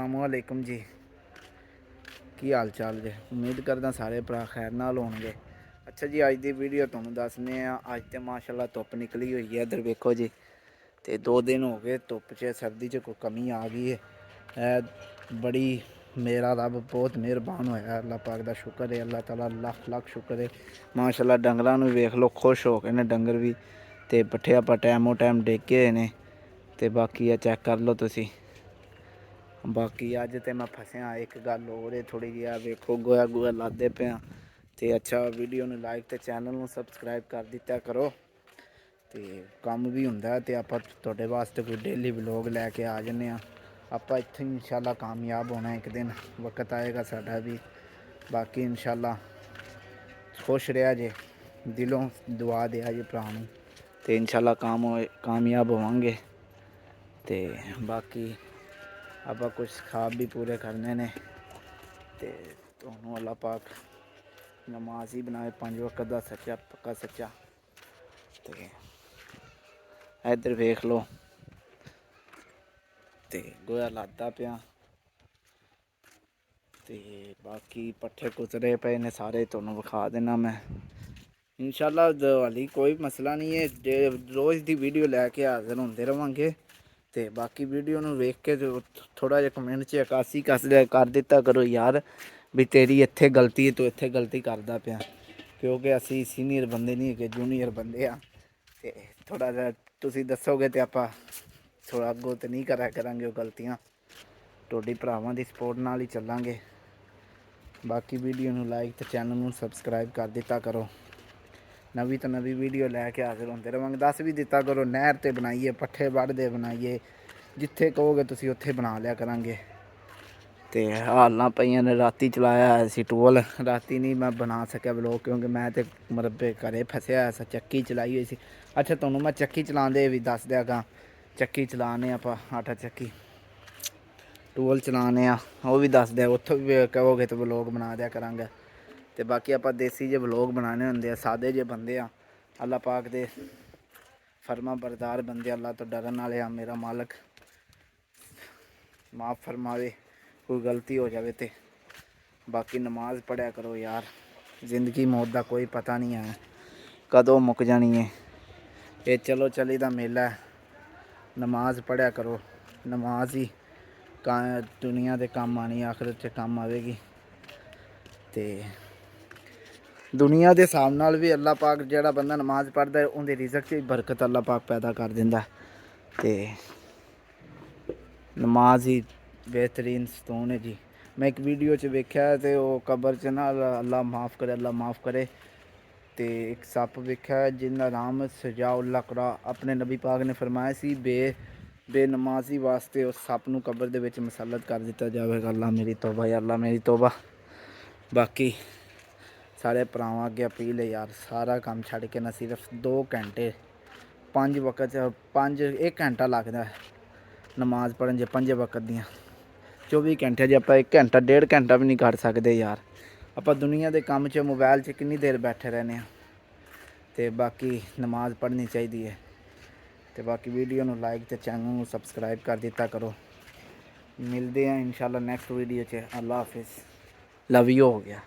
अस्सलामुअलैकुम जी। की हाल चाल जे? उम्मीद करदा सारे भरा खैर नाल होणगे। अच्छा जी, अज की वीडियो तुहानूं दस्सने अज तो माशाअल्लाह धुप्प निकली हुई है। इधर वेखो जी, तो 2 दिन हो गए धुप्प च सर्दी च कोई कमी आ गई है। बड़ी मेरा रब बहुत मेहरबान होया, अल्लाह पाक दा शुक्र है, अल्लाह ताला लख लख शुक्र है। माशाअल्लाह डंगरां नूं वेख लो, खुश हो गए ने डंगर भी। तो पट्ठे आपां टाइमों टाइम डेके होए ने। तो बाकी आ चैक कर लो तुसीं। बाकी अज तो मैं फसया एक गल होर है थोड़ी जी, वेखो गोया गोया लादे पे। तो अच्छा, वीडियो नूं लाइक तो चैनल नूं सबसक्राइब कर दिता करो। तो कम भी हुंदा ते आपां तुहाडे वास्ते कोई डेली व्लॉग लैके आ जन्ने आं। आपां इत्थे इंशाअल्लाह कामयाब होना एक दिन, वक्त आएगा साडा भी। बाकी इंशाअल्लाह खुश रहा जे, दिलों दुआ दिया जे भरा नूं, ते इंशाअल्लाह कामयाब होवांगे। ते बाकी आपां कुछ ख्वाब भी पूरे करने ने। ते तुहानूं अल्लाह पाक नमाज ही बनाए 5 वक्त दा सच्चा पक्का सच्चा। ते इधर वेख लो, ते गोया लादा पिया। ते बाकी पट्ठे कुतरे पे ने सारे, तुहानूं विखा देना मैं। इंशाअल्लाह हाली कोई मसला नहीं है, रोज़ की वीडियो लैके हाजिर होंदे रवांगे। तो बाकी वीडियो नूं वेख के थोड़ा जिहा कमेंट च अकासी कर दिता करो यार भी तेरी इत्थे गलती है, तू इत्थे गलती करदा पिया। क्योंकि असी सीनियर बंदे नहीं है, जूनियर बंदे आ। ते थोड़ा जिहा तुसीं दस्सोगे तो आपां थोड़ा अगों तो नहीं करा करांगे गलतियां। तुहाडी भरावां दी सपोर्ट नाल ही चलांगे। बाकी वीडियो नूं लाइक तो चैनल नूं सबसक्राइब कर दिता करो। नवी तो नवी वीडियो लैके हाजिर होंदे रवांगे। दस भी दिता करो नहर ते बनाइए, पट्ठे वढ़दे बनाइए, जिथे कहोगे तुसीं उत्थे बना लिया करांगे। तो हालना पईयां ने, राती चलाया सी टूल, राती नहीं मैं बना सकिया व्लॉग क्योंकि मैं तो मतलब घरे फसया सा, चक्की चलाई हुई सी। अच्छा, तुहानूं मैं चक्की चलांदे भी दस दियां। चक्की चलाने आपां, आटा चक्की टूल चलाने वो भी दस दिया, उत्थों भी कहोगे तो व्लॉग बना दिया करांगा। तो बाकी आपां देसी जे व्लॉग बनाने होंदे आ, सादे जे बंदे आ, अल्लाह पाक दे फरमा बरदार बंदे, अल्लाह तो डरन वाले आ। मेरा मालक माफ़ फरमावे कोई गलती हो जाए तो। बाकी नमाज पढ़िया करो यार, जिंदगी मौत का कोई पता नहीं है कदों मुक जानी है। ये चलो चली दा मेला है। नमाज पढ़िया करो, नमाज ही दुनिया के काम आनी, आखिरत च काम आवेगी। तो दुनिया के हिसाब नाल भी अल्लाह पाक जिहड़ा बंदा नमाज पढ़दा है उहदे रिज़क च बरकत अल्लाह पाक पैदा कर दिंदा। तो नमाज ही बेहतरीन सतून है जी। मैं एक वीडियो च वेख्या तो वह कबर च ना अल्लाह माफ़ करे, अल्लाह माफ़ करे, तो एक सप वेख्या जिन्दा नाम सजाउल लकड़ा। अपने नबी पाक ने फरमाया सी बेनमाजी वास्ते उस सप नूं कबर दे विच मुसल्लत कर दिता जाएगा। अल्लाह मेरी तौबा या अल्लाह मेरी तौबा। बाकी सारे भरावां अगे अपील है यार, सारा काम छड्ड के ना सिर्फ 2 घंटे 5 वक्त 1 घंटा लगदा नमाज़ पढ़न जे 5 वक्त दियां। 24 घंटे जे आपां 1 घंटा 1.5 घंटा भी नहीं कढ सकदे यार। आपां दुनिया के काम च मोबाइल च किन्नी देर बैठे रहने। तो बाकी नमाज़ पढ़नी चाहिए है। तो बाकी वीडियो नूं लाइक तो चैनल नूं सबसक्राइब कर दिता करो। मिलते हैं इंशाल्लाह नैक्सट वीडियो च। अल्लाह हाफिज़। लव यू हो गया।